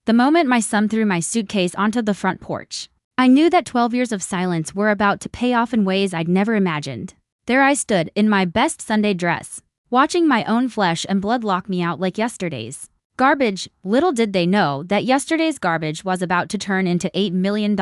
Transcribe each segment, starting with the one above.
the moment my son threw my suitcase onto the front porch. I knew that 12 years of silence were about to pay off in ways I'd never imagined. There I stood, in my best Sunday dress, watching my own flesh and blood lock me out like yesterday's garbage. Little did they know that yesterday's garbage was about to turn into $8 million.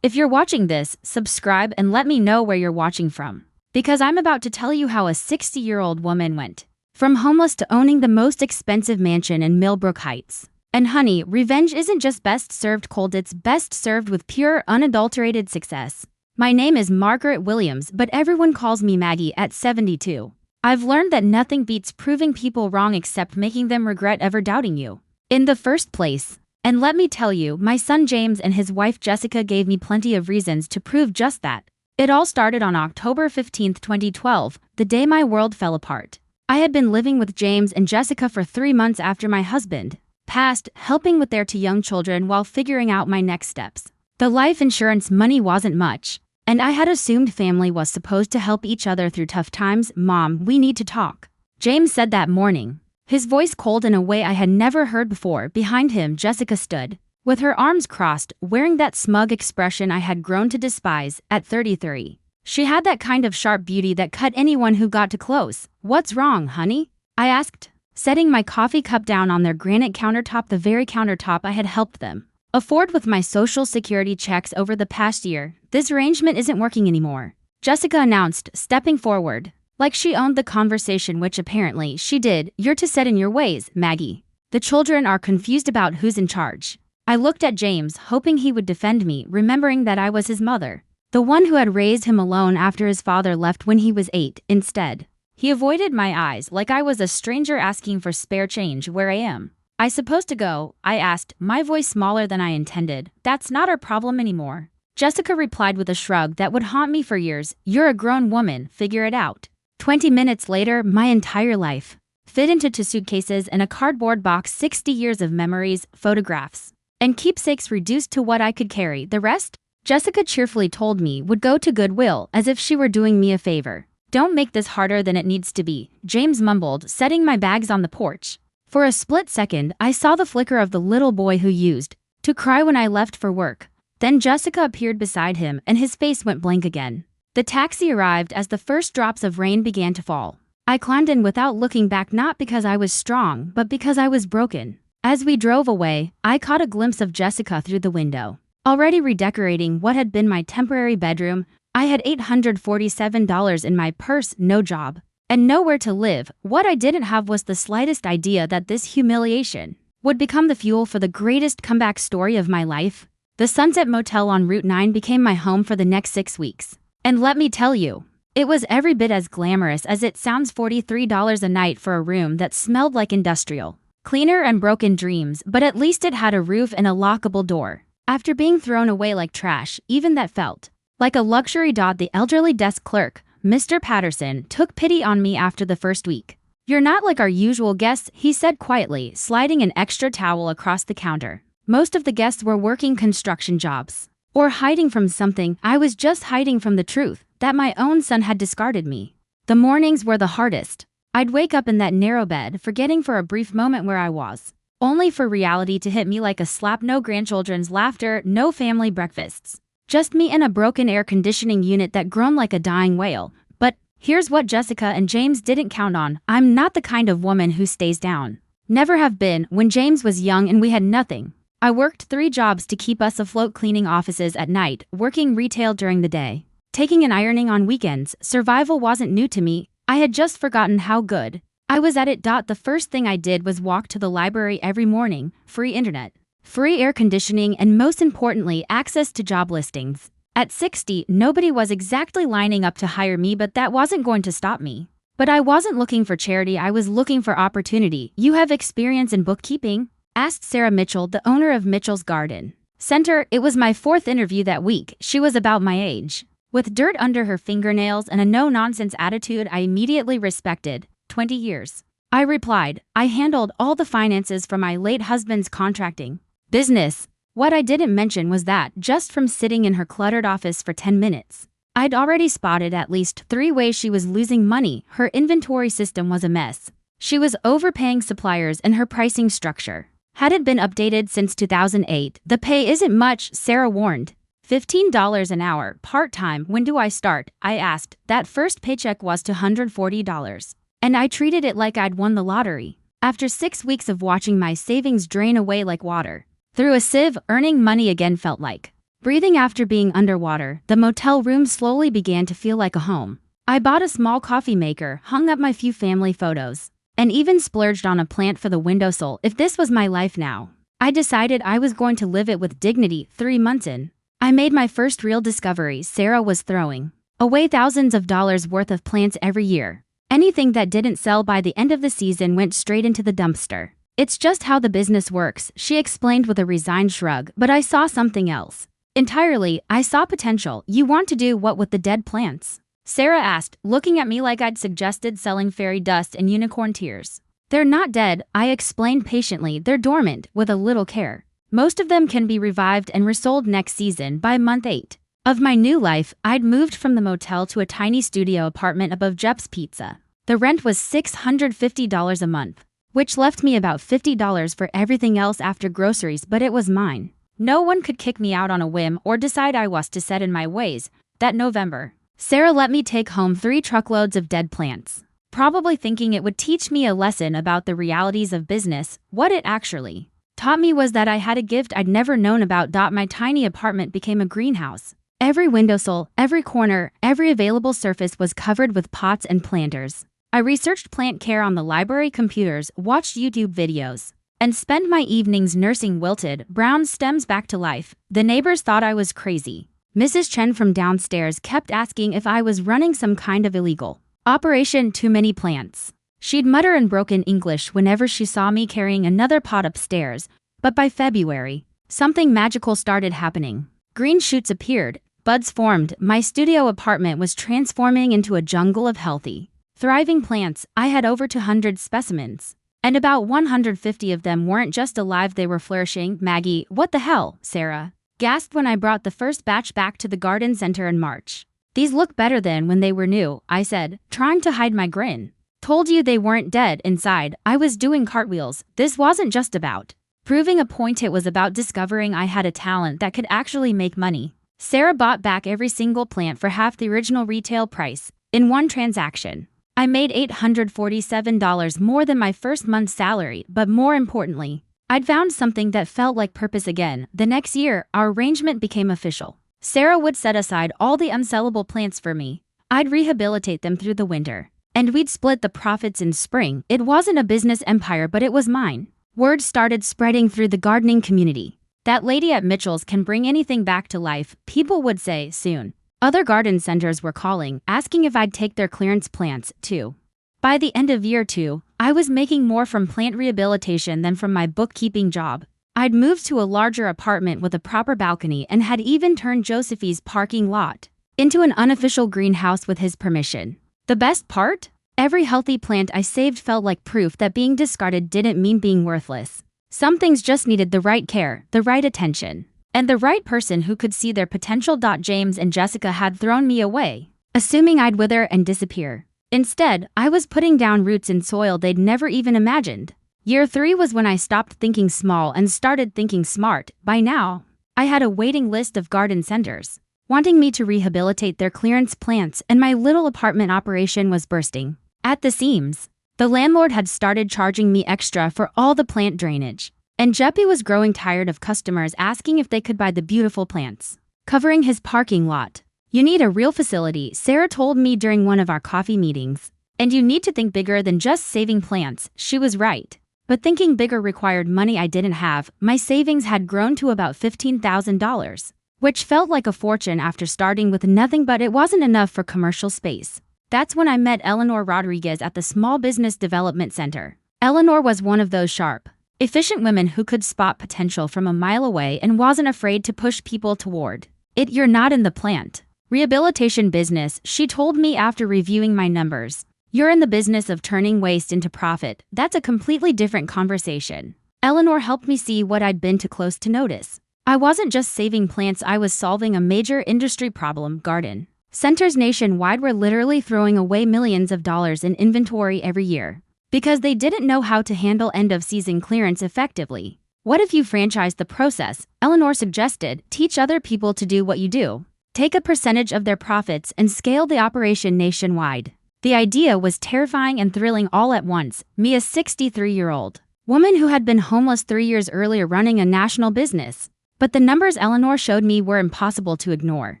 If you're watching this, subscribe and let me know where you're watching from. Because I'm about to tell you how a 60-year-old woman went from homeless to owning the most expensive mansion in Millbrook Heights. And honey, revenge isn't just best served cold, it's best served with pure, unadulterated success. My name is Margaret Williams, but everyone calls me Maggie at 72. I've learned that nothing beats proving people wrong except making them regret ever doubting you in the first place. And let me tell you, my son James and his wife Jessica gave me plenty of reasons to prove just that. It all started on October 15, 2012, the day my world fell apart. I had been living with James and Jessica for 3 months after my husband passed, helping with their 2 young children while figuring out my next steps. The life insurance money wasn't much, and I had assumed family was supposed to help each other through tough times. Mom, we need to talk, James said that morning, his voice cold in a way I had never heard before. Behind him, Jessica stood, with her arms crossed, wearing that smug expression I had grown to despise at 33. She had that kind of sharp beauty that cut anyone who got too close. What's wrong, honey? I asked, setting my coffee cup down on their granite countertop, the very countertop I had helped them afford with my Social Security checks over the past year. This arrangement isn't working anymore, Jessica announced, stepping forward, like she owned the conversation, which apparently she did. You're to set in your ways, Maggie. The children are confused about who's in charge. I looked at James, hoping he would defend me, remembering that I was his mother, the one who had raised him alone after his father left when he was 8. Instead, he avoided my eyes like I was a stranger asking for spare change. Where am I supposed to go? I asked, my voice smaller than I intended. That's not our problem anymore, Jessica replied with a shrug that would haunt me for years. You're a grown woman, figure it out. 20 minutes later, my entire life fit into 2 suitcases and a cardboard box. 60 years of memories, photographs, and keepsakes reduced to what I could carry. The rest, Jessica cheerfully told me, would go to Goodwill, as if she were doing me a favor. Don't make this harder than it needs to be, James mumbled, setting my bags on the porch. For a split second, I saw the flicker of the little boy who used to cry when I left for work. Then Jessica appeared beside him and his face went blank again. The taxi arrived as the first drops of rain began to fall. I climbed in without looking back, not because I was strong, but because I was broken. As we drove away, I caught a glimpse of Jessica through the window, already redecorating what had been my temporary bedroom. I had $847 in my purse, no job, and nowhere to live. What I didn't have was the slightest idea that this humiliation would become the fuel for the greatest comeback story of my life. The Sunset Motel on Route 9 became my home for the next 6 weeks. And let me tell you, it was every bit as glamorous as it sounds. $43 a night for a room that smelled like industrial cleaner and broken dreams, but at least it had a roof and a lockable door. After being thrown away like trash, even that felt like a luxury. The elderly desk clerk, Mr. Patterson, took pity on me after the first week. You're not like our usual guests, he said quietly, sliding an extra towel across the counter. Most of the guests were working construction jobs or hiding from something. I was just hiding from the truth that my own son had discarded me. The mornings were the hardest. I'd wake up in that narrow bed, forgetting for a brief moment where I was, only for reality to hit me like a slap. No grandchildren's laughter, no family breakfasts. Just me in a broken air conditioning unit that groaned like a dying whale. But here's what Jessica and James didn't count on. I'm not the kind of woman who stays down. Never have been. When James was young and we had nothing, I worked 3 jobs to keep us afloat, cleaning offices at night, working retail during the day, taking and ironing on weekends. Survival wasn't new to me. I had just forgotten how good I was at it. The first thing I did was walk to the library every morning. Free internet, free air conditioning, and most importantly, access to job listings. At 60, nobody was exactly lining up to hire me, but that wasn't going to stop me. But I wasn't looking for charity, I was looking for opportunity. You have experience in bookkeeping? Asked Sarah Mitchell, the owner of Mitchell's Garden Center. It was my 4th interview that week. She was about my age, with dirt under her fingernails and a no-nonsense attitude I immediately respected. 20 years. I replied. I handled all the finances for my late husband's contracting business. What I didn't mention was that, just from sitting in her cluttered office for 10 minutes, I'd already spotted at least 3 ways she was losing money. Her inventory system was a mess. She was overpaying suppliers, and her pricing structure Hadn't been updated since 2008. The pay isn't much, Sarah warned. $15 an hour, part-time. When do I start? I asked. That first paycheck was $240. And I treated it like I'd won the lottery. After 6 weeks of watching my savings drain away like water through a sieve, earning money again felt like breathing after being underwater. The motel room slowly began to feel like a home. I bought a small coffee maker, hung up my few family photos, and even splurged on a plant for the windowsill. If this was my life now, I decided I was going to live it with dignity. 3 months in, I made my first real discovery. Sarah was throwing away thousands of dollars worth of plants every year. Anything that didn't sell by the end of the season went straight into the dumpster. It's just how the business works, she explained with a resigned shrug. But I saw something else entirely. I saw potential. You want to do what with the dead plants? Sarah asked, looking at me like I'd suggested selling fairy dust and unicorn tears. They're not dead, I explained patiently. They're dormant, with a little care. Most of them can be revived and resold next season. By month 8 of my new life, I'd moved from the motel to a tiny studio apartment above Jep's Pizza. The rent was $650 a month, which left me about $50 for everything else after groceries, but it was mine. No one could kick me out on a whim or decide I was to set in my ways. That November, Sarah let me take home 3 truckloads of dead plants, probably thinking it would teach me a lesson about the realities of business. What it actually taught me was that I had a gift I'd never known about. My tiny apartment became a greenhouse. Every windowsill, every corner, every available surface was covered with pots and planters. I researched plant care on the library computers, watched YouTube videos, and spent my evenings nursing wilted, brown stems back to life. The neighbors thought I was crazy. Mrs. Chen from downstairs kept asking if I was running some kind of illegal operation. Too many plants, she'd mutter in broken English whenever she saw me carrying another pot upstairs. But by February, something magical started happening. Green shoots appeared, buds formed. My studio apartment was transforming into a jungle of healthy, thriving plants. I had over 200 specimens, and about 150 of them weren't just alive, they were flourishing. Maggie, what the hell? Sarah gasped when I brought the first batch back to the garden center in March. These look better than when they were new, I said, trying to hide my grin. Told you they weren't dead. Inside, I was doing cartwheels. This wasn't just about proving a point, it was about discovering I had a talent that could actually make money. Sarah bought back every single plant for half the original retail price in one transaction. I made $847 more than my first month's salary, but more importantly, I'd found something that felt like purpose again. The next year, our arrangement became official. Sarah would set aside all the unsellable plants for me. I'd rehabilitate them through the winter, and we'd split the profits in spring. It wasn't a business empire, but it was mine. Word started spreading through the gardening community. That lady at Mitchell's can bring anything back to life, people would say soon. Other garden centers were calling, asking if I'd take their clearance plants, too. By the end of year 2, I was making more from plant rehabilitation than from my bookkeeping job. I'd moved to a larger apartment with a proper balcony and had even turned Josephie's parking lot into an unofficial greenhouse with his permission. The best part? Every healthy plant I saved felt like proof that being discarded didn't mean being worthless. Some things just needed the right care, the right attention, and the right person who could see their potential. James and Jessica had thrown me away, assuming I'd wither and disappear. Instead, I was putting down roots in soil they'd never even imagined. Year 3 was when I stopped thinking small and started thinking smart. By now, I had a waiting list of garden centers wanting me to rehabilitate their clearance plants, and my little apartment operation was bursting at the seams. The landlord had started charging me extra for all the plant drainage, and Jeppy was growing tired of customers asking if they could buy the beautiful plants covering his parking lot. You need a real facility, Sarah told me during one of our coffee meetings. And you need to think bigger than just saving plants. She was right. But thinking bigger required money I didn't have. My savings had grown to about $15,000, which felt like a fortune after starting with nothing, but it wasn't enough for commercial space. That's when I met Eleanor Rodriguez at the Small Business Development Center. Eleanor was one of those sharp, efficient women who could spot potential from a mile away and wasn't afraid to push people toward it. You're not in the plant rehabilitation business, she told me after reviewing my numbers. You're in the business of turning waste into profit. That's a completely different conversation. Eleanor helped me see what I'd been too close to notice. I wasn't just saving plants, I was solving a major industry problem. Garden centers nationwide were literally throwing away millions of dollars in inventory every year because they didn't know how to handle end-of-season clearance effectively. What if you franchise the process? Eleanor suggested. Teach other people to do what you do. Take a percentage of their profits and scale the operation nationwide. The idea was terrifying and thrilling all at once. Me, a 63-year-old woman who had been homeless 3 years earlier, running a national business. But the numbers Eleanor showed me were impossible to ignore.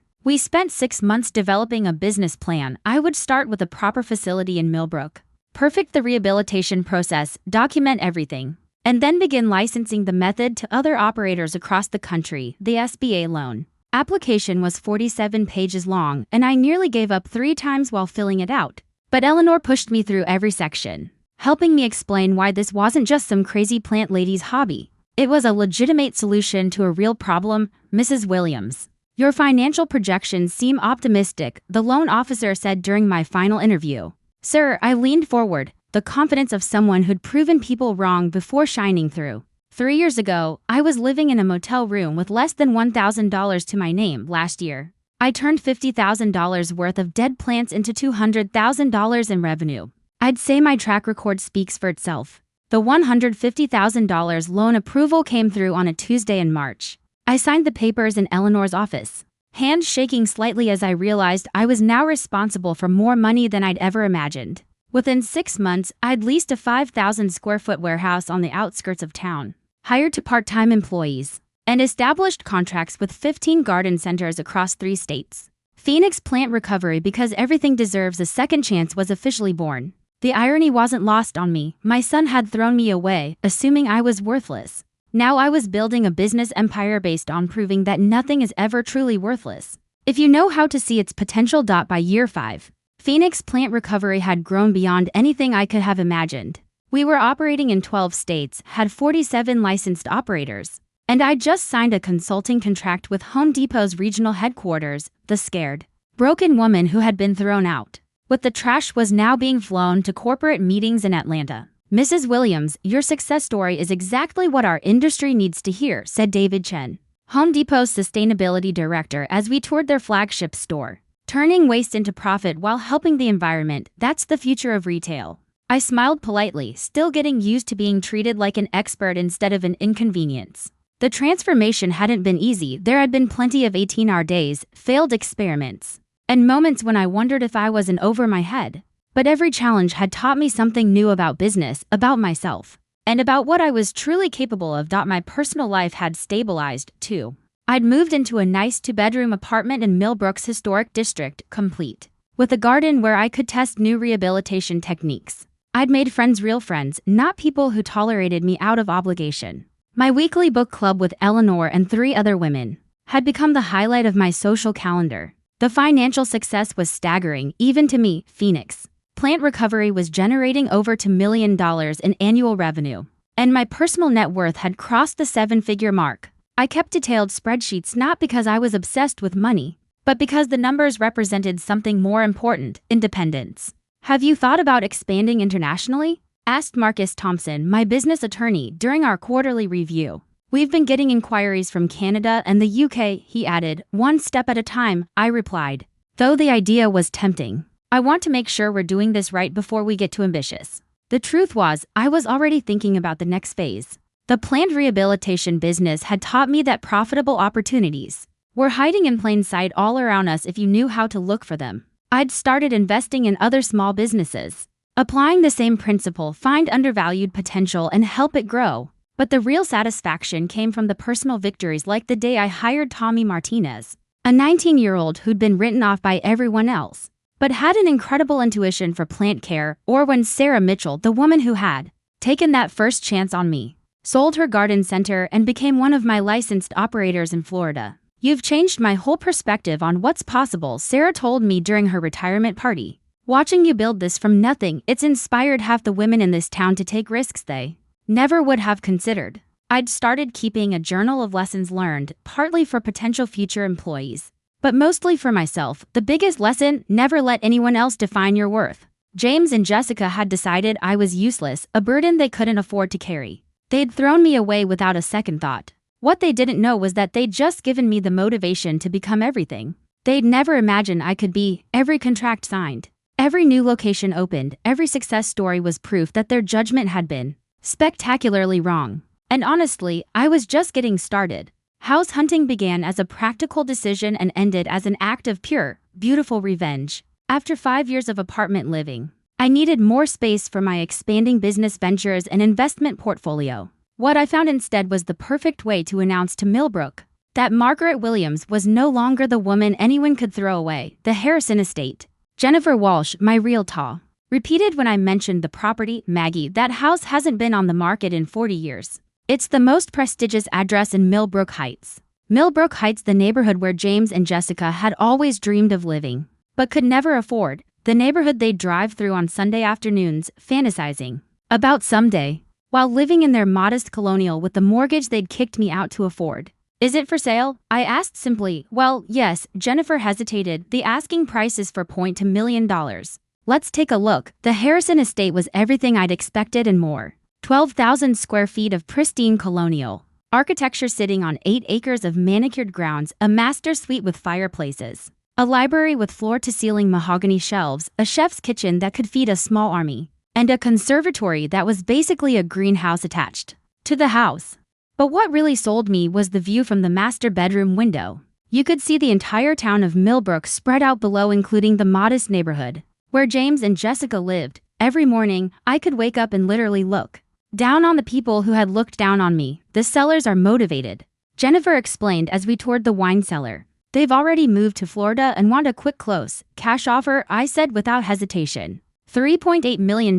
We spent 6 months developing a business plan. I would start with a proper facility in Millbrook, perfect the rehabilitation process, document everything, and then begin licensing the method to other operators across the country. The SBA loan application was 47 pages long, and I nearly gave up 3 times while filling it out. But Eleanor pushed me through every section, helping me explain why this wasn't just some crazy plant lady's hobby. It was a legitimate solution to a real problem. Mrs. Williams, your financial projections seem optimistic, the loan officer said during my final interview. Sir, I leaned forward, the confidence of someone who'd proven people wrong before shining through. 3 years ago, I was living in a motel room with less than $1,000 to my name. Last year, I turned $50,000 worth of dead plants into $200,000 in revenue. I'd say my track record speaks for itself. The $150,000 loan approval came through on a Tuesday in March. I signed the papers in Eleanor's office, hands shaking slightly as I realized I was now responsible for more money than I'd ever imagined. Within 6 months, I'd leased a 5,000 square foot warehouse on the outskirts of town, hired 2 part-time employees, and established contracts with 15 garden centers across 3 states. Phoenix Plant Recovery, because everything deserves a second chance, was officially born. The irony wasn't lost on me. My son had thrown me away, assuming I was worthless. Now I was building a business empire based on proving that nothing is ever truly worthless if you know how to see its potential. By year 5, Phoenix Plant Recovery had grown beyond anything I could have imagined. We were operating in 12 states, had 47 licensed operators, and I just signed a consulting contract with Home Depot's regional headquarters. The scared, broken woman who had been thrown out with the trash was now being flown to corporate meetings in Atlanta. Mrs. Williams, your success story is exactly what our industry needs to hear, said David Chen, Home Depot's sustainability director, as we toured their flagship store. Turning waste into profit while helping the environment, that's the future of retail. I smiled politely, still getting used to being treated like an expert instead of an inconvenience. The transformation hadn't been easy. There had been plenty of 18-hour days, failed experiments, and moments when I wondered if I was in over my head. But every challenge had taught me something new about business, about myself, and about what I was truly capable of. My personal life had stabilized, too. I'd moved into a nice 2-bedroom apartment in Millbrook's historic district, complete with a garden where I could test new rehabilitation techniques. I'd made friends, real friends, not people who tolerated me out of obligation. My weekly book club with Eleanor and 3 other women had become the highlight of my social calendar. The financial success was staggering, even to me. Phoenix Plant Recovery was generating over $2 million in annual revenue, and my personal net worth had crossed the 7-figure mark. I kept detailed spreadsheets not because I was obsessed with money, but because the numbers represented something more important: independence. Have you thought about expanding internationally? Asked Marcus Thompson, my business attorney, during our quarterly review. We've been getting inquiries from Canada and the UK, he added. One step at a time, I replied. Though the idea was tempting, I want to make sure we're doing this right before we get too ambitious. The truth was, I was already thinking about the next phase. The plant rehabilitation business had taught me that profitable opportunities were hiding in plain sight all around us if you knew how to look for them. I'd started investing in other small businesses, applying the same principle: find undervalued potential and help it grow. But the real satisfaction came from the personal victories, like the day I hired Tommy Martinez, a 19-year-old who'd been written off by everyone else, but had an incredible intuition for plant care, or when Sarah Mitchell, the woman who had taken that first chance on me, sold her garden center and became one of my licensed operators in Florida. You've changed my whole perspective on what's possible, Sarah told me during her retirement party. Watching you build this from nothing, it's inspired half the women in this town to take risks they never would have considered. I'd started keeping a journal of lessons learned, partly for potential future employees, but mostly for myself. The biggest lesson: never let anyone else define your worth. James and Jessica had decided I was useless, a burden they couldn't afford to carry. They'd thrown me away without a second thought. What they didn't know was that they'd just given me the motivation to become everything they'd never imagined I could be. Every contract signed, every new location opened, every success story was proof that their judgment had been spectacularly wrong. And honestly, I was just getting started. House hunting began as a practical decision and ended as an act of pure, beautiful revenge. After 5 years of apartment living, I needed more space for my expanding business ventures and investment portfolio. What I found instead was the perfect way to announce to Millbrook that Margaret Williams was no longer the woman anyone could throw away. The Harrison estate. Jennifer Walsh, my realtor, repeated when I mentioned the property. Maggie, that house hasn't been on the market in 40 years. It's the most prestigious address in Millbrook Heights. Millbrook Heights, the neighborhood where James and Jessica had always dreamed of living, but could never afford. The neighborhood they'd drive through on Sunday afternoons, fantasizing about someday, while living in their modest colonial with the mortgage they'd kicked me out to afford. Is it for sale? I asked simply. Well, yes, Jennifer hesitated. The asking price is for $2 million. Let's take a look. The Harrison estate was everything I'd expected and more. 12,000 square feet of pristine colonial architecture sitting on 8 acres of manicured grounds, a master suite with fireplaces, a library with floor-to-ceiling mahogany shelves, a chef's kitchen that could feed a small army, and a conservatory that was basically a greenhouse attached to the house. But what really sold me was the view from the master bedroom window. You could see the entire town of Millbrook spread out below, including the modest neighborhood where James and Jessica lived. Every morning, I could wake up and literally look down on the people who had looked down on me. The sellers are motivated, Jennifer explained as we toured the wine cellar. They've already moved to Florida and want a quick close cash offer, I said without hesitation. $3.8 million,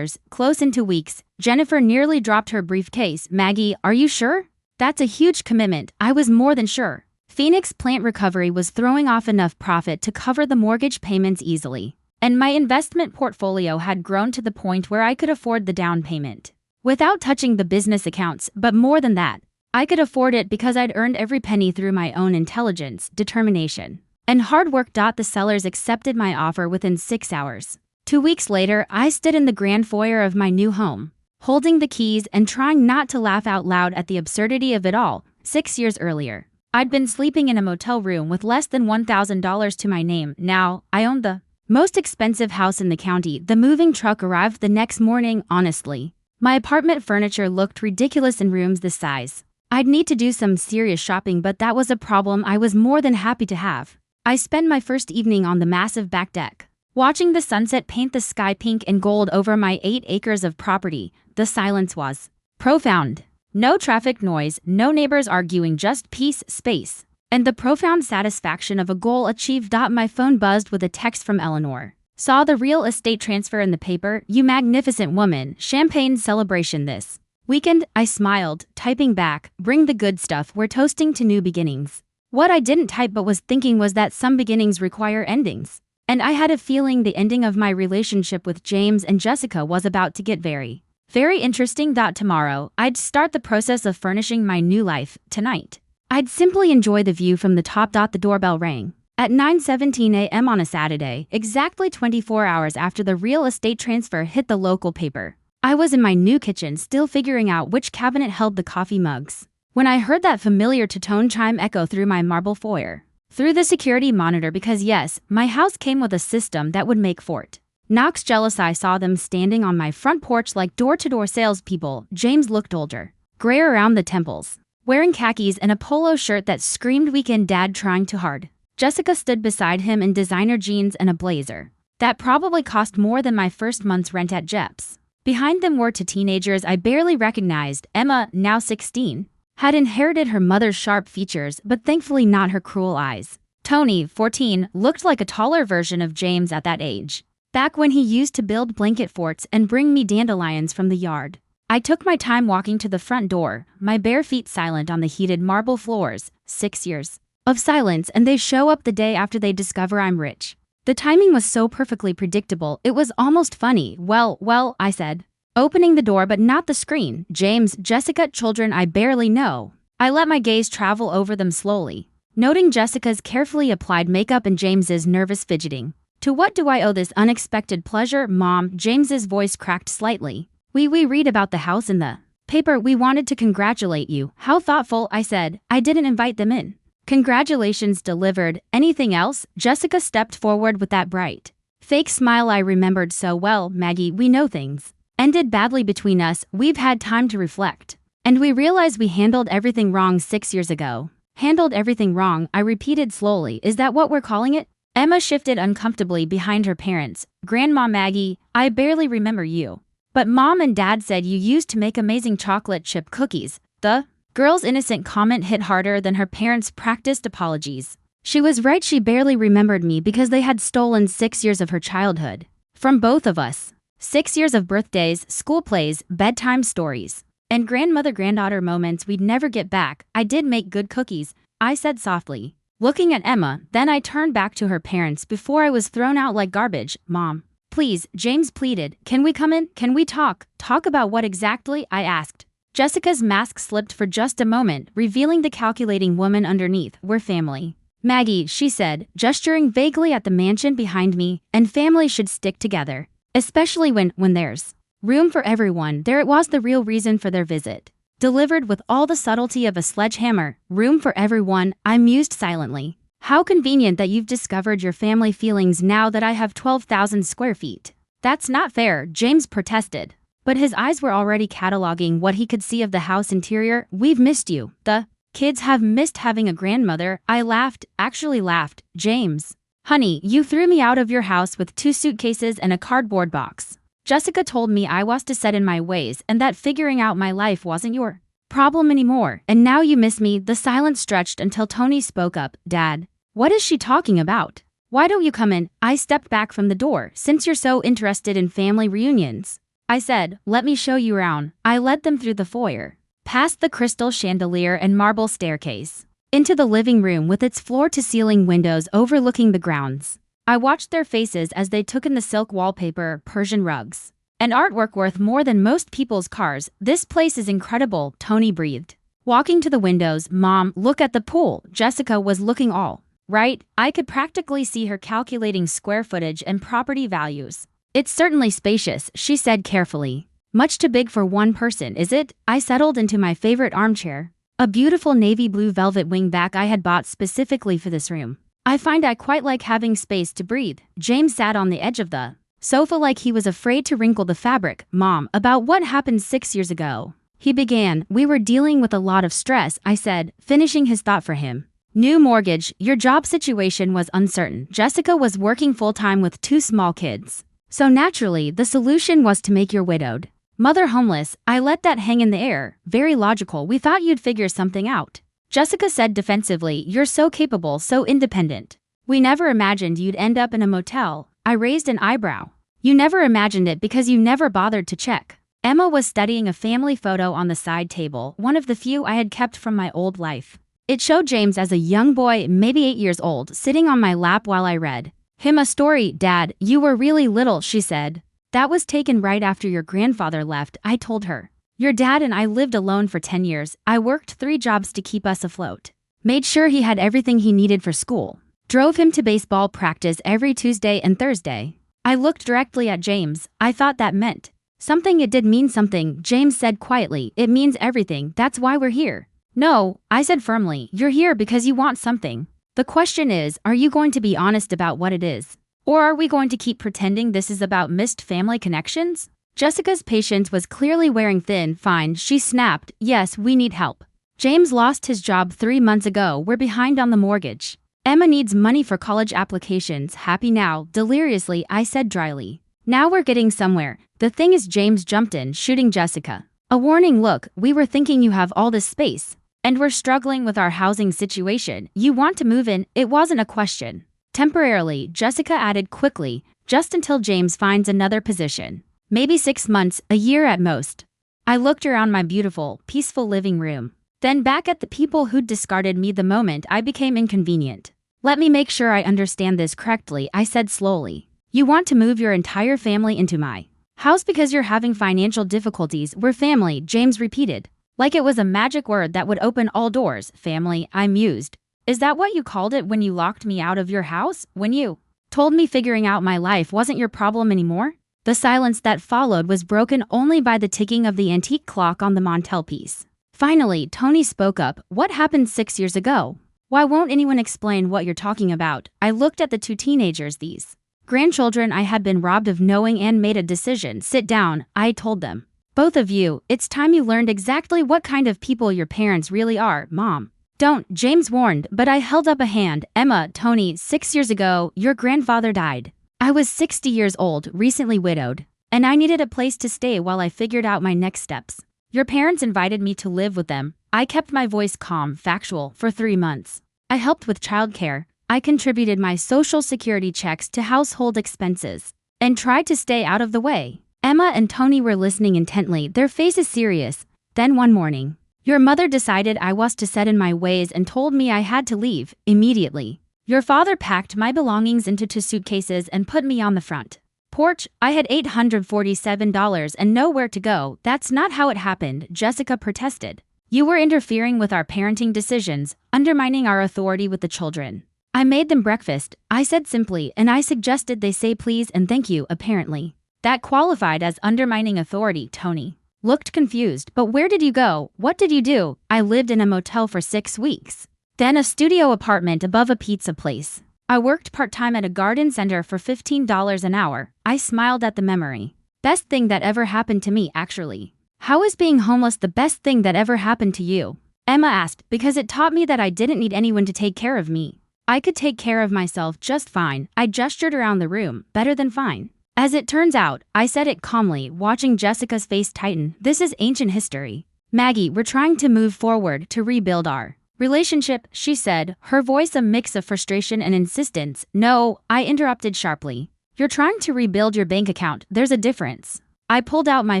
close in 2 weeks. Jennifer nearly dropped her briefcase. Maggie, are you sure? That's a huge commitment. I was more than sure. Phoenix Plant Recovery was throwing off enough profit to cover the mortgage payments easily, and my investment portfolio had grown to the point where I could afford the down payment without touching the business accounts. But more than that, I could afford it because I'd earned every penny through my own intelligence, determination, and hard work. The sellers accepted my offer within 6 hours. 2 weeks later, I stood in the grand foyer of my new home, holding the keys and trying not to laugh out loud at the absurdity of it all. 6 years earlier, I'd been sleeping in a motel room with less than $1,000 to my name. Now, I owned the most expensive house in the county. The moving truck arrived the next morning. Honestly, my apartment furniture looked ridiculous in rooms this size. I'd need to do some serious shopping, but that was a problem I was more than happy to have. I spent my first evening on the massive back deck, watching the sunset paint the sky pink and gold over my 8 acres of property. The silence was profound. No traffic noise, no neighbors arguing, just peace, space, and the profound satisfaction of a goal achieved. My phone buzzed with a text from Eleanor. Saw the real estate transfer in the paper. You magnificent woman. Champagne celebration this weekend. I smiled, typing back. Bring the good stuff. We're toasting to new beginnings. What I didn't type but was thinking was that some beginnings require endings. And I had a feeling the ending of my relationship with James and Jessica was about to get very, very interesting. Tomorrow, I'd start the process of furnishing my new life. Tonight, I'd simply enjoy the view from the top. The doorbell rang at 9:17 a.m. on a Saturday, exactly 24 hours after the real estate transfer hit the local paper. I was in my new kitchen, still figuring out which cabinet held the coffee mugs, when I heard that familiar two-tone chime echo through my marble foyer, through the security monitor, because yes, my house came with a system that would make Fort Knox jealous. I saw them standing on my front porch like door-to-door salespeople. James looked older, gray around the temples, wearing khakis and a polo shirt that screamed weekend dad trying too hard. Jessica stood beside him in designer jeans and a blazer that probably cost more than my first month's rent at Jep's. Behind them were two teenagers I barely recognized. Emma, now 16, had inherited her mother's sharp features, but thankfully not her cruel eyes. Tony, 14, looked like a taller version of James at that age, back when he used to build blanket forts and bring me dandelions from the yard. I took my time walking to the front door, my bare feet silent on the heated marble floors. 6 years of silence, and they show up the day after they discover I'm rich. The timing was so perfectly predictable, it was almost funny. Well, I said, opening the door but not the screen. James, Jessica, children I barely know. I let my gaze travel over them slowly, noting Jessica's carefully applied makeup and James's nervous fidgeting. To what do I owe this unexpected pleasure, Mom? James's voice cracked slightly. We read about the house in the paper. We wanted to congratulate you. How thoughtful, I said. I didn't invite them in. Congratulations delivered. Anything else? Jessica stepped forward with that bright, fake smile I remembered so well. Maggie, we know things ended badly between us. We've had time to reflect. And we realized we handled everything wrong 6 years ago. Handled everything wrong, I repeated slowly. Is that what we're calling it? Emma shifted uncomfortably behind her parents. Grandma Maggie, I barely remember you. But Mom and Dad said you used to make amazing chocolate chip cookies. The girl's innocent comment hit harder than her parents' practiced apologies. She was right, she barely remembered me because they had stolen 6 years of her childhood. From both of us. 6 years of birthdays, school plays, bedtime stories, and grandmother-granddaughter moments we'd never get back. I did make good cookies, I said softly, looking at Emma. Then I turned back to her parents before I was thrown out like garbage. Mom, please, James pleaded. Can we come in? Can we talk? Talk about what exactly? I asked. Jessica's mask slipped for just a moment, revealing the calculating woman underneath. We're family. Maggie, she said, gesturing vaguely at the mansion behind me, and family should stick together. Especially when there's room for everyone. There it was, the real reason for their visit. Delivered with all the subtlety of a sledgehammer. Room for everyone, I mused silently. How convenient that you've discovered your family feelings now that I have 12,000 square feet. That's not fair, James protested. But his eyes were already cataloging what he could see of the house interior. We've missed you. The kids have missed having a grandmother. I laughed, actually laughed. James. Honey, you threw me out of your house with 2 suitcases and a cardboard box. Jessica told me I was to set in my ways and that figuring out my life wasn't your problem anymore. And now you miss me. The silence stretched until Tony spoke up. Dad, what is she talking about? Why don't you come in? I stepped back from the door. Since you're so interested in family reunions, I said, let me show you around. I led them through the foyer, past the crystal chandelier and marble staircase, into the living room with its floor-to-ceiling windows overlooking the grounds. I watched their faces as they took in the silk wallpaper, Persian rugs, and artwork worth more than most people's cars. This place is incredible, Tony breathed. Walking to the windows, Mom, look at the pool. Jessica was looking all right. I could practically see her calculating square footage and property values. It's certainly spacious, she said carefully. Much too big for one person, is it? I settled into my favorite armchair, a beautiful navy blue velvet wingback I had bought specifically for this room. I find I quite like having space to breathe. James sat on the edge of the sofa like he was afraid to wrinkle the fabric. Mom, about what happened 6 years ago, he began. We were dealing with a lot of stress, I said, finishing his thought for him. New mortgage, your job situation was uncertain. Jessica was working full-time with 2 small kids. So naturally, the solution was to make your widowed mother homeless. I let that hang in the air. Very logical. We thought you'd figure something out. Jessica said defensively, you're so capable, so independent. We never imagined you'd end up in a motel. I raised an eyebrow. You never imagined it because you never bothered to check. Emma was studying a family photo on the side table, one of the few I had kept from my old life. It showed James as a young boy, maybe 8 years old, sitting on my lap while I read him a story. Dad, you were really little, she said. That was taken right after your grandfather left, I told her. Your dad and I lived alone for 10 years. I worked 3 jobs to keep us afloat. Made sure he had everything he needed for school. Drove him to baseball practice every Tuesday and Thursday. I looked directly at James. I thought that meant something. It did mean something, James said quietly. It means everything. That's why we're here. No, I said firmly. You're here because you want something. The question is, are you going to be honest about what it is? Or are we going to keep pretending this is about missed family connections? Jessica's patience was clearly wearing thin. Fine, she snapped. Yes, we need help. James lost his job 3 months ago. We're behind on the mortgage. Emma needs money for college applications. Happy now, deliriously, I said dryly. Now we're getting somewhere. The thing is, James jumped in, shooting Jessica a warning look. We were thinking you have all this space, and we're struggling with our housing situation. You want to move in? It wasn't a question. Temporarily, Jessica added quickly, just until James finds another position. Maybe 6 months, a year at most. I looked around my beautiful, peaceful living room, then back at the people who'd discarded me the moment I became inconvenient. Let me make sure I understand this correctly, I said slowly. You want to move your entire family into my house because you're having financial difficulties. We're family, James repeated, like it was a magic word that would open all doors. Family, I mused. Is that what you called it when you locked me out of your house? When you told me figuring out my life wasn't your problem anymore? The silence that followed was broken only by the ticking of the antique clock on the mantelpiece. Finally, Tony spoke up. What happened 6 years ago? Why won't anyone explain what you're talking about? I looked at the 2 teenagers, these grandchildren I had been robbed of knowing, and made a decision. Sit down, I told them. Both of you, it's time you learned exactly what kind of people your parents really are, Mom. Don't, James warned, but I held up a hand. Emma, Tony, 6 years ago, your grandfather died. I was 60 years old, recently widowed, and I needed a place to stay while I figured out my next steps. Your parents invited me to live with them. I kept my voice calm, factual, for 3 months. I helped with childcare. I contributed my social security checks to household expenses and tried to stay out of the way. Emma and Tony were listening intently, their faces serious. Then one morning, your mother decided I was to set in my ways and told me I had to leave, immediately. Your father packed my belongings into 2 suitcases and put me on the front porch. I had $847 and nowhere to go. That's not how it happened, Jessica protested. You were interfering with our parenting decisions, undermining our authority with the children. I made them breakfast, I said simply, and I suggested they say please and thank you, apparently. That qualified as undermining authority, Tony looked confused. But where did you go? What did you do? I lived in a motel for 6 weeks. Then a studio apartment above a pizza place. I worked part-time at a garden center for $15 an hour. I smiled at the memory. Best thing that ever happened to me, actually. How is being homeless the best thing that ever happened to you? Emma asked, because it taught me that I didn't need anyone to take care of me. I could take care of myself just fine. I gestured around the room, better than fine. As it turns out, I said it calmly, watching Jessica's face tighten. This is ancient history. Maggie, we're trying to move forward to rebuild our relationship, she said, her voice a mix of frustration and insistence. No, I interrupted sharply. You're trying to rebuild your bank account. There's a difference. I pulled out my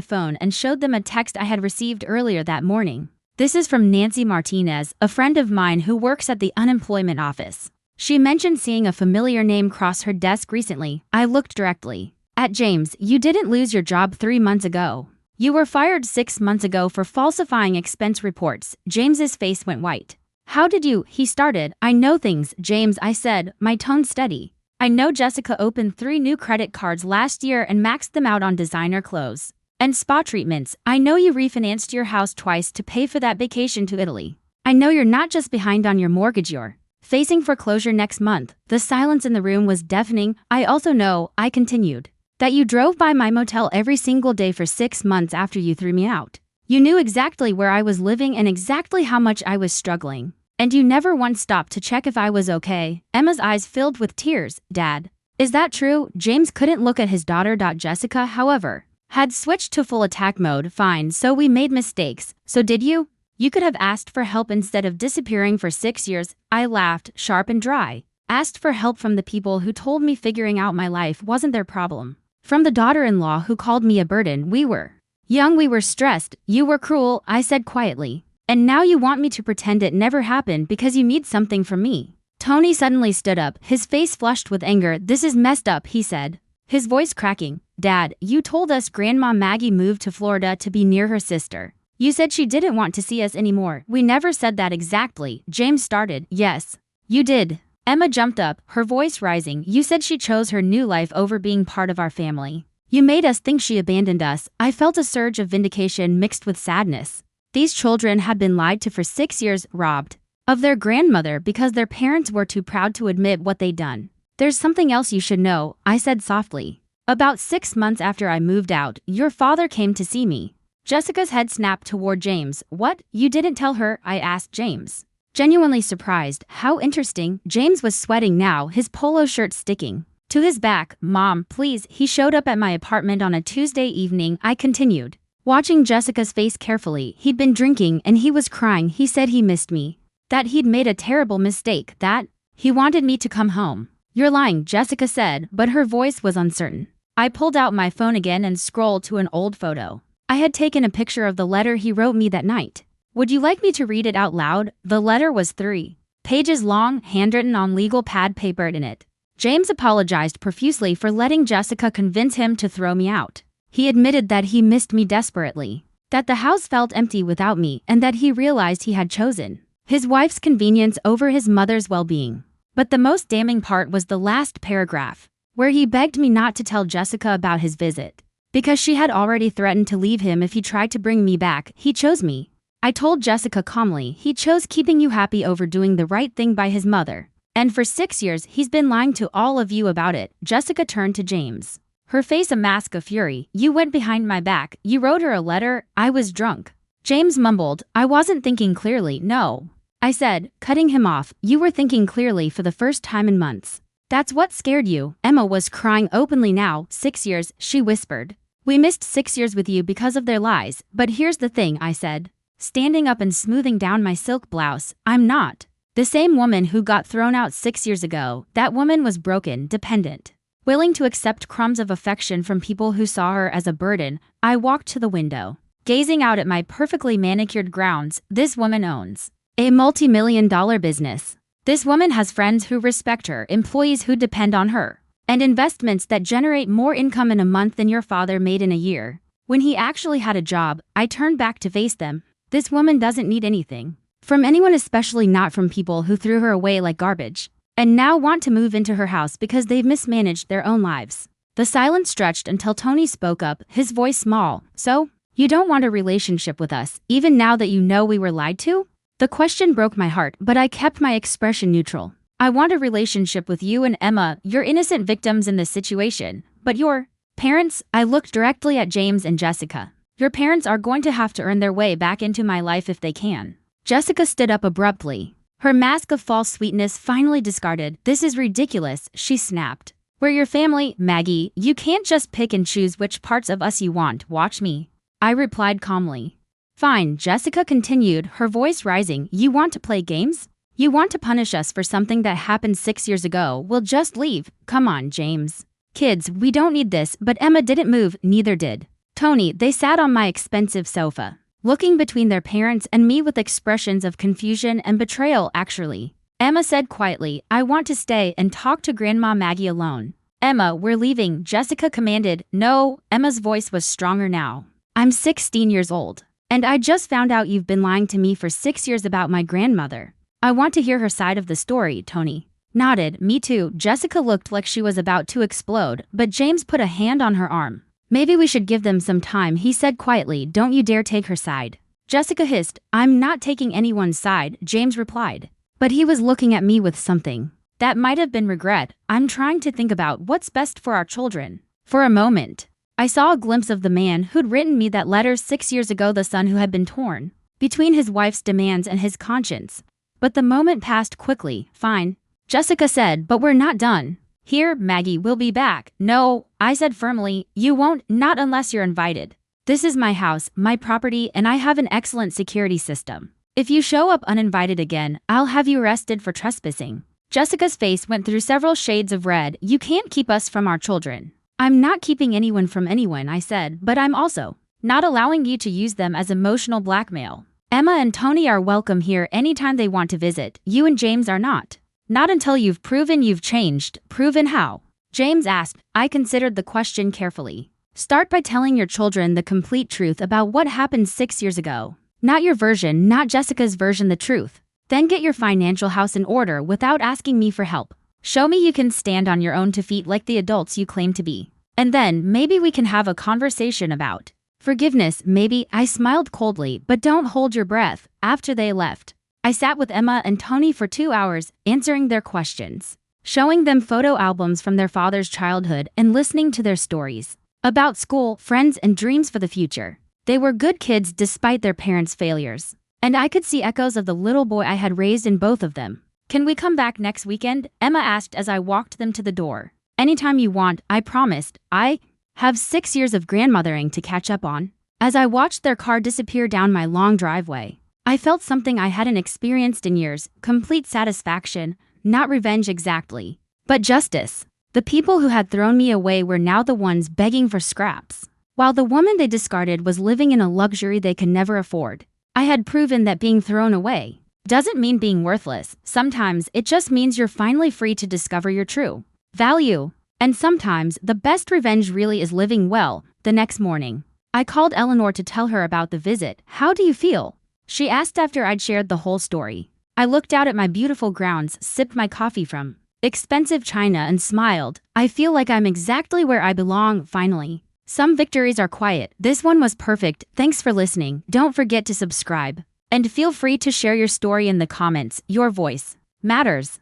phone and showed them a text I had received earlier that morning. This is from Nancy Martinez, a friend of mine who works at the unemployment office. She mentioned seeing a familiar name cross her desk recently. I looked directly at James. You didn't lose your job 3 months ago. You were fired 6 months ago for falsifying expense reports. James's face went white. How did you? He started. I know things, James, I said, my tone steady. I know Jessica opened 3 new credit cards last year and maxed them out on designer clothes and spa treatments. I know you refinanced your house twice to pay for that vacation to Italy. I know you're not just behind on your mortgage, you're facing foreclosure next month. The silence in the room was deafening. I also know, I continued, that you drove by my motel every single day for 6 months after you threw me out. You knew exactly where I was living and exactly how much I was struggling. And you never once stopped to check if I was okay. Emma's eyes filled with tears. Dad, is that true? James couldn't look at his daughter. Jessica, however, had switched to full attack mode. Fine, so we made mistakes. So did you? You could have asked for help instead of disappearing for 6 years. I laughed, sharp and dry. Asked for help from the people who told me figuring out my life wasn't their problem. From the daughter-in-law who called me a burden. We were young, we were stressed. You were cruel, I said quietly. And now you want me to pretend it never happened because you need something from me. Tony suddenly stood up, his face flushed with anger. This is messed up, he said, his voice cracking. Dad, you told us Grandma Maggie moved to Florida to be near her sister. You said she didn't want to see us anymore. We never said that exactly, James started. Yes, you did. Emma jumped up, her voice rising. You said she chose her new life over being part of our family. You made us think she abandoned us. I felt a surge of vindication mixed with sadness. These children had been lied to for 6 years, robbed of their grandmother because their parents were too proud to admit what they'd done. There's something else you should know, I said softly. About 6 months after I moved out, your father came to see me. Jessica's head snapped toward James. What? You didn't tell her? I asked James, genuinely surprised. How interesting. James was sweating now, his polo shirt sticking to his back. Mom, please. He showed up at my apartment on a Tuesday evening, I continued, watching Jessica's face carefully. He'd been drinking and he was crying. He said he missed me, that he'd made a terrible mistake, that he wanted me to come home. You're lying, Jessica said, but her voice was uncertain. I pulled out my phone again and scrolled to an old photo. I had taken a picture of the letter he wrote me that night. Would you like me to read it out loud? The letter was 3 pages long, handwritten on legal pad paper in it. James apologized profusely for letting Jessica convince him to throw me out. He admitted that he missed me desperately, that the house felt empty without me, and that he realized he had chosen his wife's convenience over his mother's well-being. But the most damning part was the last paragraph, where he begged me not to tell Jessica about his visit, because she had already threatened to leave him if he tried to bring me back. He chose me. I told Jessica calmly, he chose keeping you happy over doing the right thing by his mother. And for 6 years, he's been lying to all of you about it. Jessica turned to James. her face a mask of fury. You went behind my back, you wrote her a letter, I was drunk. James mumbled, I wasn't thinking clearly, no. I said, cutting him off, you were thinking clearly for the first time in months. That's what scared you. Emma was crying openly now. 6 years, she whispered. We missed 6 years with you because of their lies, but here's the thing, I said, standing up and smoothing down my silk blouse, I'm not the same woman who got thrown out 6 years ago. That woman was broken, dependent, willing to accept crumbs of affection from people who saw her as a burden. I walked to the window, gazing out at my perfectly manicured grounds. This woman owns a multi-million-dollar business. This woman has friends who respect her, employees who depend on her, and investments that generate more income in a month than your father made in a year. When he actually had a job, I turned back to face them. This woman doesn't need anything from anyone, especially not from people who threw her away like garbage and now want to move into her house because they've mismanaged their own lives. The silence stretched until Tony spoke up, his voice small. So, you don't want a relationship with us, even now that you know we were lied to? The question broke my heart, but I kept my expression neutral. I want a relationship with you and Emma. You're innocent victims in this situation. But your parents? I looked directly at James and Jessica. Your parents are going to have to earn their way back into my life if they can. Jessica stood up abruptly, her mask of false sweetness finally discarded. This is ridiculous, she snapped. We're your family, Maggie. You can't just pick and choose which parts of us you want. Watch me. I replied calmly. Fine, Jessica continued, her voice rising. You want to play games? You want to punish us for something that happened 6 years ago? We'll just leave. Come on, James. Kids, we don't need this. But Emma didn't move, neither did Tony. They sat on my expensive sofa, looking between their parents and me with expressions of confusion and betrayal. Actually, Emma said quietly, I want to stay and talk to Grandma Maggie alone. Emma, we're leaving, Jessica commanded. No, Emma's voice was stronger now. I'm 16 years old. And I just found out you've been lying to me for 6 years about my grandmother. I want to hear her side of the story. Tony nodded. Me too. Jessica looked like she was about to explode, but James put a hand on her arm. Maybe we should give them some time, he said quietly. Don't you dare take her side. Jessica hissed. I'm not taking anyone's side, James replied. But he was looking at me with something that might have been regret. I'm trying to think about what's best for our children. For a moment, I saw a glimpse of the man who'd written me that letter 6 years ago, the son who had been torn between his wife's demands and his conscience. But the moment passed quickly. Fine, Jessica said, but we're not done. Here, Maggie, we'll be back. No, I said firmly, you won't, not unless you're invited. This is my house, my property, and I have an excellent security system. If you show up uninvited again, I'll have you arrested for trespassing. Jessica's face went through several shades of red. You can't keep us from our children. I'm not keeping anyone from anyone, I said, but I'm also not allowing you to use them as emotional blackmail. Emma and Tony are welcome here anytime they want to visit. You and James are not. Not until you've proven you've changed. Proven how? James asked. I considered the question carefully. Start by telling your children the complete truth about what happened 6 years ago. Not your version, not Jessica's version, the truth. Then get your financial house in order without asking me for help. Show me you can stand on your own 2 feet like the adults you claim to be. And then maybe we can have a conversation about forgiveness, maybe. I smiled coldly, but don't hold your breath. After they left, I sat with Emma and Tony for 2 hours, answering their questions, showing them photo albums from their father's childhood and listening to their stories about school, friends, and dreams for the future. They were good kids despite their parents' failures, and I could see echoes of the little boy I had raised in both of them. Can we come back next weekend? Emma asked as I walked them to the door. Anytime you want, I promised. I have 6 years of grandmothering to catch up on. As I watched their car disappear down my long driveway, I felt something I hadn't experienced in years, complete satisfaction, not revenge exactly, but justice. The people who had thrown me away were now the ones begging for scraps, while the woman they discarded was living in a luxury they could never afford. I had proven that being thrown away doesn't mean being worthless. Sometimes it just means you're finally free to discover your true value. And sometimes the best revenge really is living well. The next morning, I called Eleanor to tell her about the visit. How do you feel? She asked after I'd shared the whole story. I looked out at my beautiful grounds, sipped my coffee from expensive china, and smiled. I feel like I'm exactly where I belong, finally. Some victories are quiet. This one was perfect. Thanks for listening. Don't forget to subscribe. And feel free to share your story in the comments. Your voice matters.